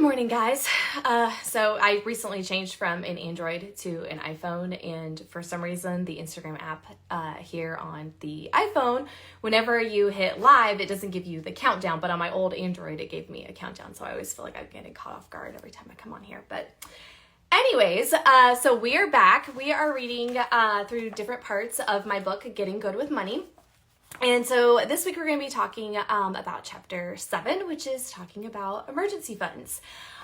morning, guys. So I recently changed from an Android to an iPhone, and for some reason the Instagram app here on the iPhone, whenever you hit live, it doesn't give you the countdown, but on my old Android it gave me a countdown, so I always feel like I'm getting caught off guard every time I come on here. But anyways, so we are back. We are reading through different parts of my book, Getting Good with Money. And so this week we're going to be talking about chapter 7, which is talking about emergency funds.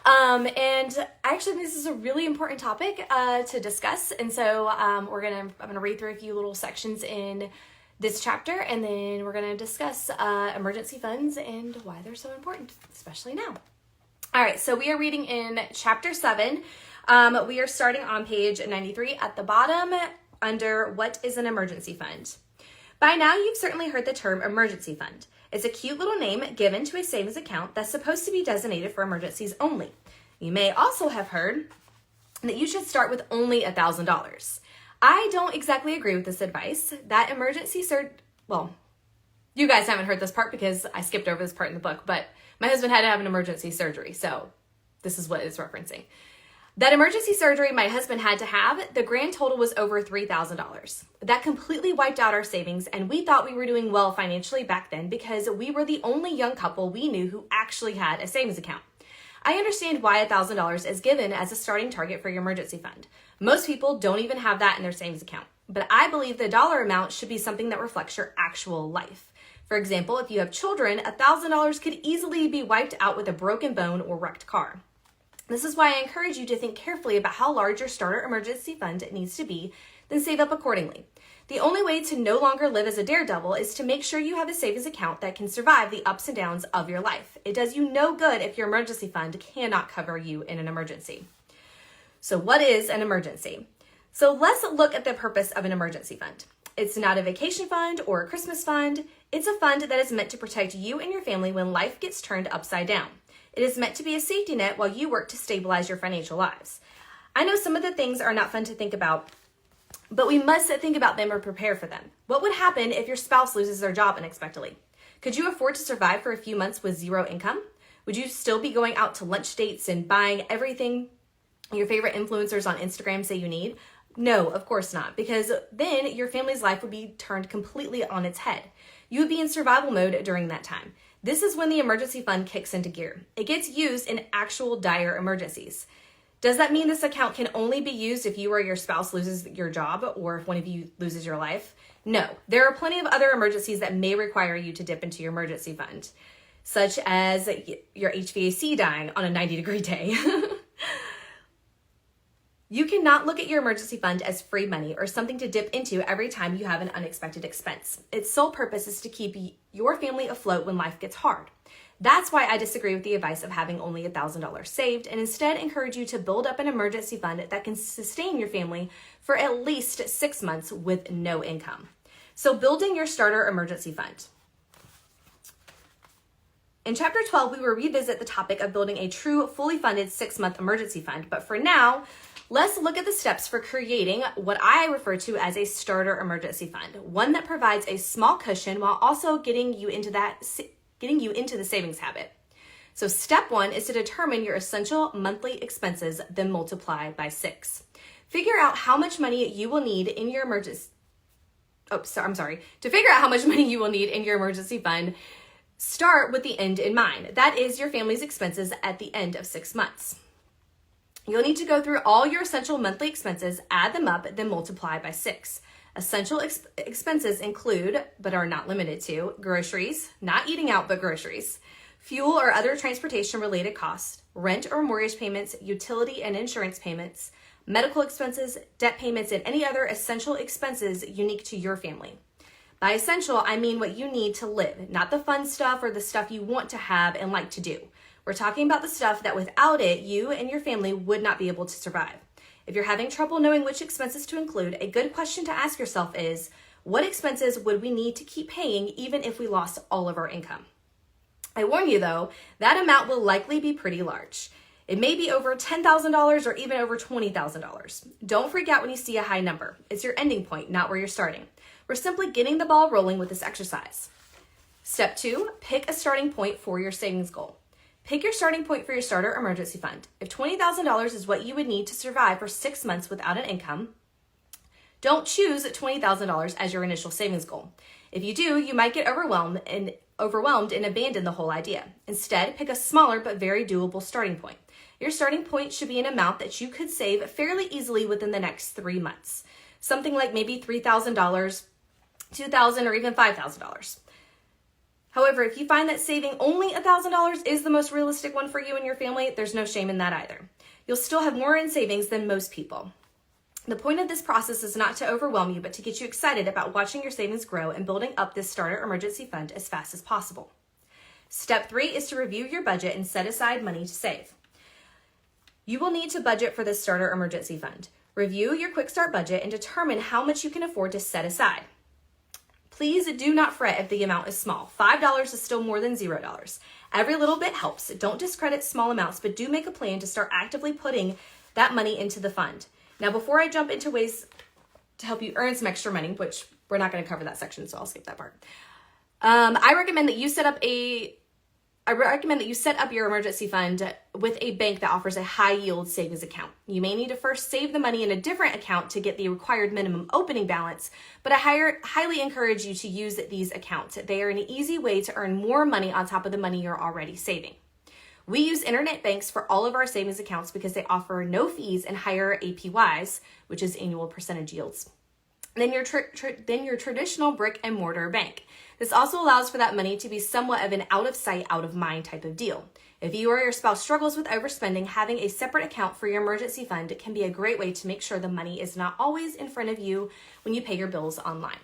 And actually this is a really important topic to discuss. And so I'm going to read through a few little sections in this chapter, and then we're going to discuss emergency funds and why they're so important, especially now. All right, so we are reading in chapter 7. We are starting on page 93 at the bottom under What is an Emergency Fund? By now, you've certainly heard the term emergency fund. It's a cute little name given to a savings account that's supposed to be designated for emergencies only. You may also have heard that you should start with only $1,000. I don't exactly agree with this advice. That emergency well, you guys haven't heard this part because I skipped over this part in the book, but my husband had to have an emergency surgery, so this is what it's referencing. That emergency surgery my husband had to have, the grand total was over $3,000. That completely wiped out our savings, and we thought we were doing well financially back then because we were the only young couple we knew who actually had a savings account. I understand why $1,000 is given as a starting target for your emergency fund. Most people don't even have that in their savings account, but I believe the dollar amount should be something that reflects your actual life. For example, if you have children, $1,000 could easily be wiped out with a broken bone or wrecked car. This is why I encourage you to think carefully about how large your starter emergency fund needs to be, then save up accordingly. The only way to no longer live as a daredevil is to make sure you have a savings account that can survive the ups and downs of your life. It does you no good if your emergency fund cannot cover you in an emergency. So what is an emergency? So let's look at the purpose of an emergency fund. It's not a vacation fund or a Christmas fund. It's a fund that is meant to protect you and your family when life gets turned upside down. It is meant to be a safety net while you work to stabilize your financial lives. I know some of the things are not fun to think about, but we must think about them or prepare for them. What would happen if your spouse loses their job unexpectedly? Could you afford to survive for a few months with zero income? Would you still be going out to lunch dates and buying everything your favorite influencers on Instagram say you need? No, of course not, because then your family's life would be turned completely on its head. You would be in survival mode during that time. This is when the emergency fund kicks into gear. It gets used in actual dire emergencies. Does that mean this account can only be used if you or your spouse loses your job or if one of you loses your life? No, there are plenty of other emergencies that may require you to dip into your emergency fund, such as your HVAC dying on a 90-degree day. You cannot look at your emergency fund as free money or something to dip into every time you have an unexpected expense. Its sole purpose is to keep your family afloat when life gets hard. That's why I disagree with the advice of having only $1,000 saved and instead encourage you to build up an emergency fund that can sustain your family for at least 6 months with no income. So building your starter emergency fund. In chapter 12, we will revisit the topic of building a true, fully funded 6-month emergency fund. But for now, let's look at the steps for creating what I refer to as a starter emergency fund, one that provides a small cushion while also getting you into the savings habit. So step 1 is to determine your essential monthly expenses, then multiply by 6. Figure out how much money you will need in your emergency. To figure out how much money you will need in your emergency fund, start with the end in mind. That is your family's expenses at the end of 6 months. You'll need to go through all your essential monthly expenses, add them up, then multiply by 6. Essential expenses include, but are not limited to, groceries, not eating out, but groceries, fuel or other transportation-related costs, rent or mortgage payments, utility and insurance payments, medical expenses, debt payments, and any other essential expenses unique to your family. By essential, I mean what you need to live, not the fun stuff or the stuff you want to have and like to do. We're talking about the stuff that without it, you and your family would not be able to survive. If you're having trouble knowing which expenses to include, a good question to ask yourself is, what expenses would we need to keep paying even if we lost all of our income? I warn you though, that amount will likely be pretty large. It may be over $10,000 or even over $20,000. Don't freak out when you see a high number. It's your ending point, not where you're starting. We're simply getting the ball rolling with this exercise. Step 2, pick a starting point for your savings goal. Pick your starting point for your starter emergency fund. If $20,000 is what you would need to survive for 6 months without an income, don't choose $20,000 as your initial savings goal. If you do, you might get overwhelmed and abandon the whole idea. Instead, pick a smaller but very doable starting point. Your starting point should be an amount that you could save fairly easily within the next 3 months. Something like maybe $3,000, $2,000, or even $5,000. However, if you find that saving only $1,000 is the most realistic one for you and your family, there's no shame in that either. You'll still have more in savings than most people. The point of this process is not to overwhelm you, but to get you excited about watching your savings grow and building up this starter emergency fund as fast as possible. Step 3 is to review your budget and set aside money to save. You will need to budget for this starter emergency fund. Review your quick start budget and determine how much you can afford to set aside. Please do not fret if the amount is small. $5 is still more than $0. Every little bit helps. Don't discredit small amounts, but do make a plan to start actively putting that money into the fund. Now, before I jump into ways to help you earn some extra money, which we're not going to cover that section, so I'll skip that part. I recommend that you set up your emergency fund with a bank that offers a high yield savings account. You may need to first save the money in a different account to get the required minimum opening balance, but I highly encourage you to use these accounts. They are an easy way to earn more money on top of the money you're already saving. We use internet banks for all of our savings accounts because they offer no fees and higher APYs, which is annual percentage yields, than your traditional brick and mortar bank. This also allows for that money to be somewhat of an out of sight, out of mind type of deal. If you or your spouse struggles with overspending, having a separate account for your emergency fund can be a great way to make sure the money is not always in front of you when you pay your bills online.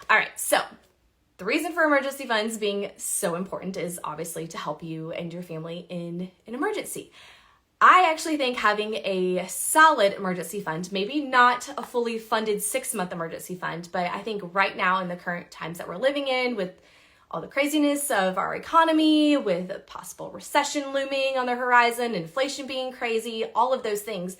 All right, so the reason for emergency funds being so important is obviously to help you and your family in an emergency. I actually think having a solid emergency fund, maybe not a fully funded 6-month emergency fund, but I think right now in the current times that we're living in with all the craziness of our economy, with a possible recession looming on the horizon, inflation being crazy, all of those things,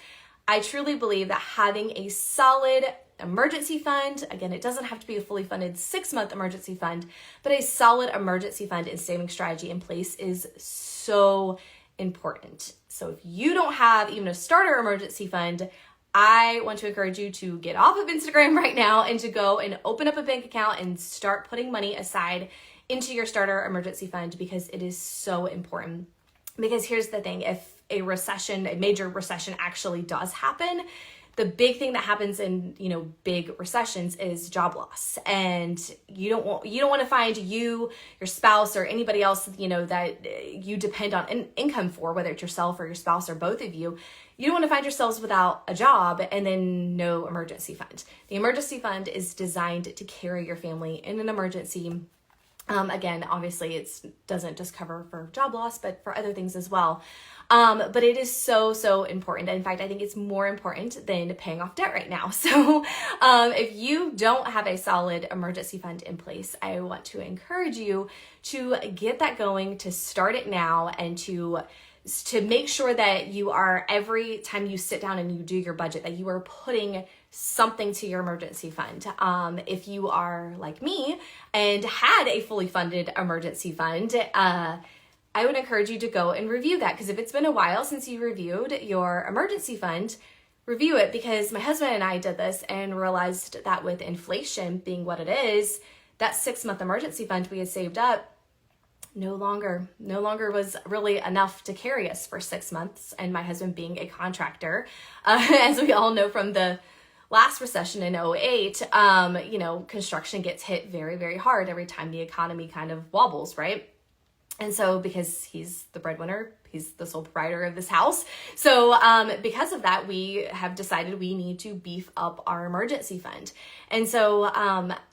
I truly believe that having a solid emergency fund, again, it doesn't have to be a fully funded 6-month emergency fund, but a solid emergency fund and saving strategy in place is so important. So if you don't have even a starter emergency fund, I want to encourage you to get off of Instagram right now and to go and open up a bank account and start putting money aside into your starter emergency fund, because it is so important. Because here's the thing, if a major recession actually does happen, the big thing that happens in, big recessions is job loss. And you don't want to find your spouse or anybody else, that you depend on income for, whether it's yourself or your spouse or both of you. You don't want to find yourselves without a job and then no emergency fund. The emergency fund is designed to carry your family in an emergency. Again, obviously it doesn't just cover for job loss, but for other things as well. But it is so, so important. In fact, I think it's more important than paying off debt right now. So if you don't have a solid emergency fund in place, I want to encourage you to get that going, to start it now, and to make sure that you are, every time you sit down and you do your budget, that you are putting something to your emergency fund. If you are like me and had a fully funded emergency fund, I would encourage you to go and review that, because if it's been a while since you reviewed your emergency fund, review it, because my husband and I did this and realized that with inflation being what it is, that 6-month emergency fund we had saved up no longer was really enough to carry us for 6 months. And my husband being a contractor, as we all know from the last recession in 2008, construction gets hit very, very hard every time the economy kind of wobbles, right? And so because he's the breadwinner, he's the sole proprietor of this house. So because of that, we have decided we need to beef up our emergency fund. And so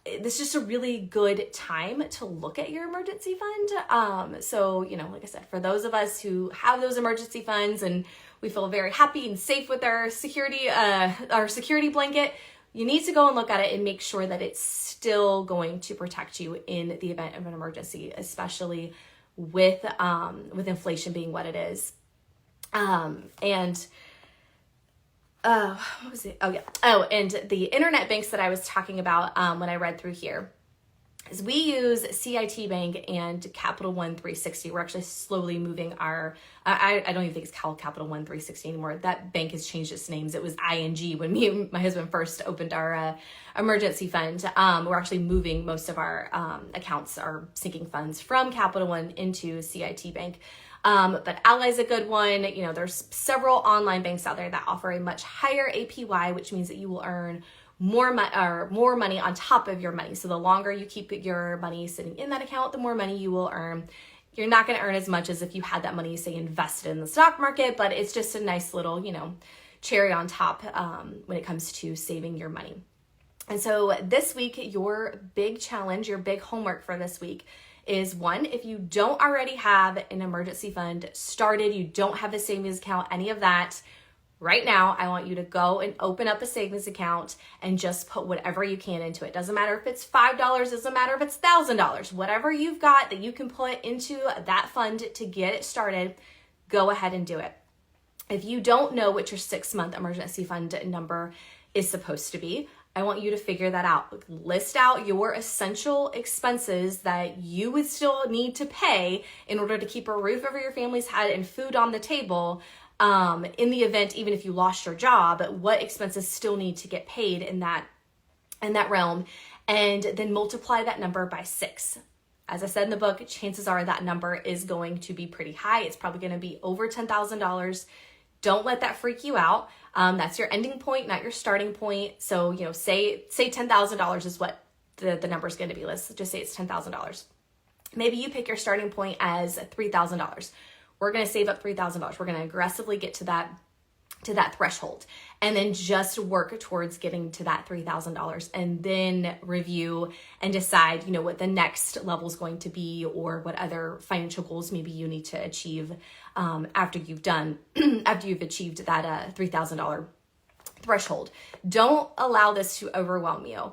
this is just a really good time to look at your emergency fund. So, like I said, for those of us who have those emergency funds and we feel very happy and safe with our security blanket, you need to go and look at it and make sure that it's still going to protect you in the event of an emergency, especially with inflation being what it is. What was it? Oh, yeah. Oh, and the internet banks that I was talking about when I read through here. is we use CIT Bank and Capital One 360. We're actually slowly moving our, I don't even think it's called Capital One 360 anymore. That bank has changed its names. It was ING when me and my husband first opened our emergency fund. We're actually moving most of our accounts, our sinking funds, from Capital One into CIT Bank. But Ally's a good one. There's several online banks out there that offer a much higher APY, which means that you will earn more money on top of your money. So the longer you keep your money sitting in that account, the more money you will earn. You're not going to earn as much as if you had that money, say, invested in the stock market, but it's just a nice little, cherry on top when it comes to saving your money. And so this week, your big challenge, your big homework for this week is, one, if you don't already have an emergency fund started, you don't have a savings account, any of that, right now, I want you to go and open up a savings account and just put whatever you can into it. Doesn't matter if it's $5, doesn't matter if it's $1,000, whatever you've got that you can put into that fund to get it started, go ahead and do it. If you don't know what your 6-month emergency fund number is supposed to be, I want you to figure that out. List out your essential expenses that you would still need to pay in order to keep a roof over your family's head and food on the table. In the event, even if you lost your job, what expenses still need to get paid in that realm, and then multiply that number by 6. As I said in the book, chances are that number is going to be pretty high. It's probably going to be over $10,000. Don't let that freak you out. That's your ending point, not your starting point. So, say $10,000 is what the number is going to be. Let's just say it's $10,000. Maybe you pick your starting point as $3,000. We're going to save up $3,000. We're going to aggressively get to that threshold, and then just work towards getting to that $3,000, and then review and decide, what the next level is going to be, or what other financial goals maybe you need to achieve after you've achieved that $3,000 threshold. Don't allow this to overwhelm you.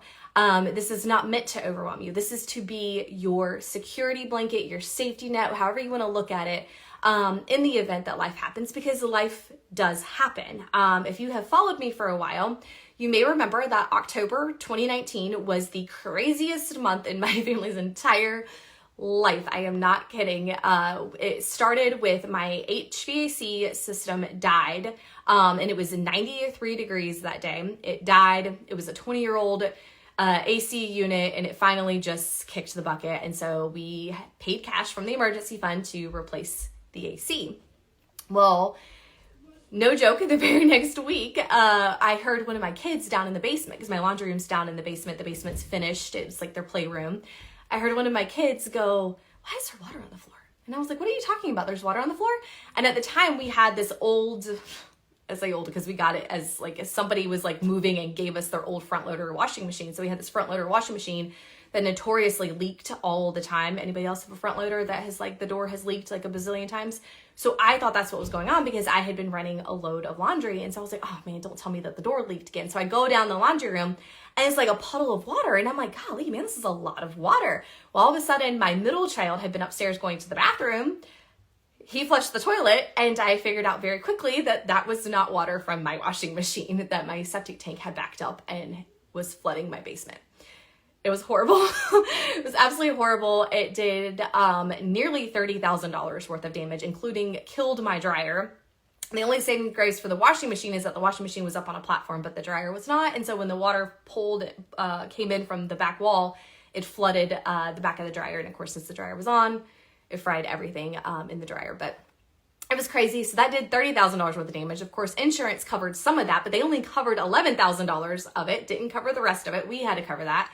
This is not meant to overwhelm you. This is to be your security blanket, your safety net, however you want to look at it. In the event that life happens, because life does happen. If you have followed me for a while, you may remember that October 2019 was the craziest month in my family's entire life. I am not kidding. It started with my HVAC system died, and it was 93 degrees that day. It died. It was a 20-year-old AC unit, and it finally just kicked the bucket. And so we paid cash from the emergency fund to replace the AC. Well, no joke, the very next week, I heard one of my kids down in the basement, because my laundry room's down in the basement. The basement's finished. It was like their playroom. I heard one of my kids go, "Why is there water on the floor?" And I was like, "What are you talking about? There's water on the floor?" And at the time we had this old, I say old because we got it as somebody was moving and gave us their old front loader washing machine. So we had this front loader washing machine that notoriously leaked all the time. Anybody else have a front loader that has the door has leaked a bazillion times? So I thought that's what was going on, because I had been running a load of laundry. And so I was like, "Oh man, don't tell me that the door leaked again." So I go down the laundry room, and it's like a puddle of water. And I'm like, "Golly, man, this is a lot of water." Well, all of a sudden my middle child had been upstairs going to the bathroom. He flushed the toilet, and I figured out very quickly that that was not water from my washing machine, that my septic tank had backed up and was flooding my basement. It was horrible. It was absolutely horrible. It did nearly $30,000 worth of damage, including killed my dryer. The only saving grace for the washing machine is that the washing machine was up on a platform, but the dryer was not. And so when the water came in from the back wall, it flooded the back of the dryer. And of course, since the dryer was on, it fried everything in the dryer. But it was crazy. So that did $30,000 worth of damage. Of course, insurance covered some of that, but they only covered $11,000 of it, didn't cover the rest of it. We had to cover that.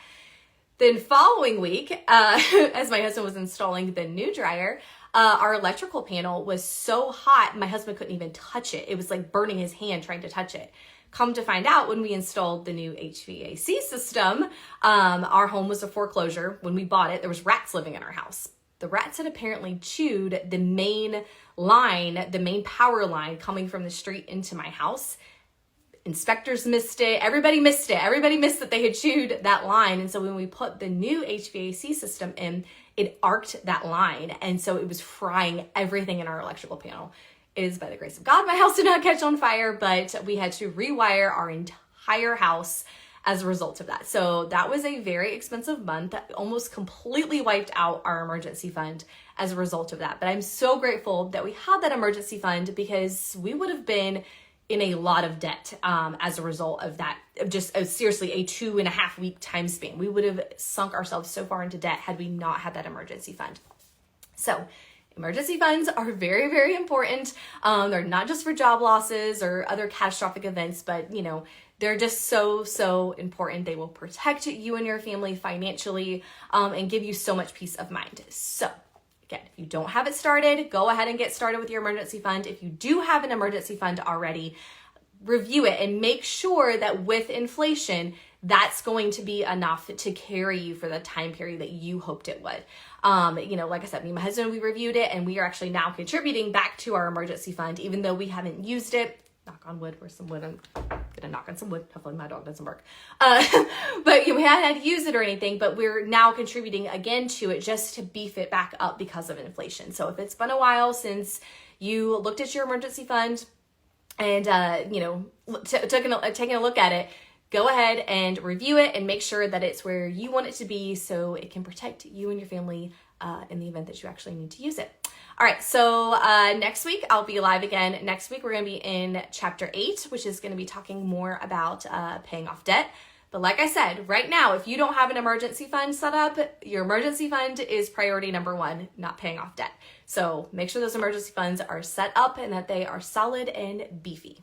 Then following week, as my husband was installing the new dryer, our electrical panel was so hot, my husband couldn't even touch it. It was burning his hand trying to touch it. Come to find out, when we installed the new HVAC system, our home was a foreclosure. When we bought it, there was rats living in our house. The rats had apparently chewed the main line, the main power line coming from the street into my house. Inspectors missed it. Everybody missed it. Everybody missed that they had chewed that line. And so when we put the new HVAC system in, it arced that line. And so it was frying everything in our electrical panel. It is by the grace of God, my house did not catch on fire, but we had to rewire our entire house. as a result of that. So that was a very expensive month that almost completely wiped out our emergency fund as a result of that. But I'm so grateful that we had that emergency fund, because we would have been in a lot of debt as a result of that, just seriously a 2.5 week time span. We would have sunk ourselves so far into debt had we not had that emergency fund. So emergency funds are very, very important. They're not just for job losses or other catastrophic events, but they're just so important. They will protect you and your family financially and give you so much peace of mind. So again, if you don't have it started, go ahead and get started with your emergency fund. If you do have an emergency fund already, review it and make sure that with inflation, that's going to be enough to carry you for the time period that you hoped it would. Like I said, me and my husband, we reviewed it, and we are actually now contributing back to our emergency fund, even though we haven't used it. Knock on wood, where's some wood? I'm gonna knock on some wood. Hopefully my dog doesn't bark. But we hadn't had to use it or anything, but we're now contributing again to it just to beef it back up because of inflation. So if it's been a while since you looked at your emergency fund and, taking a look at it, go ahead and review it and make sure that it's where you want it to be so it can protect you and your family in the event that you actually need to use it. All right, so next week I'll be live again. Next week we're going to be in chapter 8, which is going to be talking more about paying off debt. But like I said, right now, if you don't have an emergency fund set up, your emergency fund is priority number 1, not paying off debt. So make sure those emergency funds are set up and that they are solid and beefy.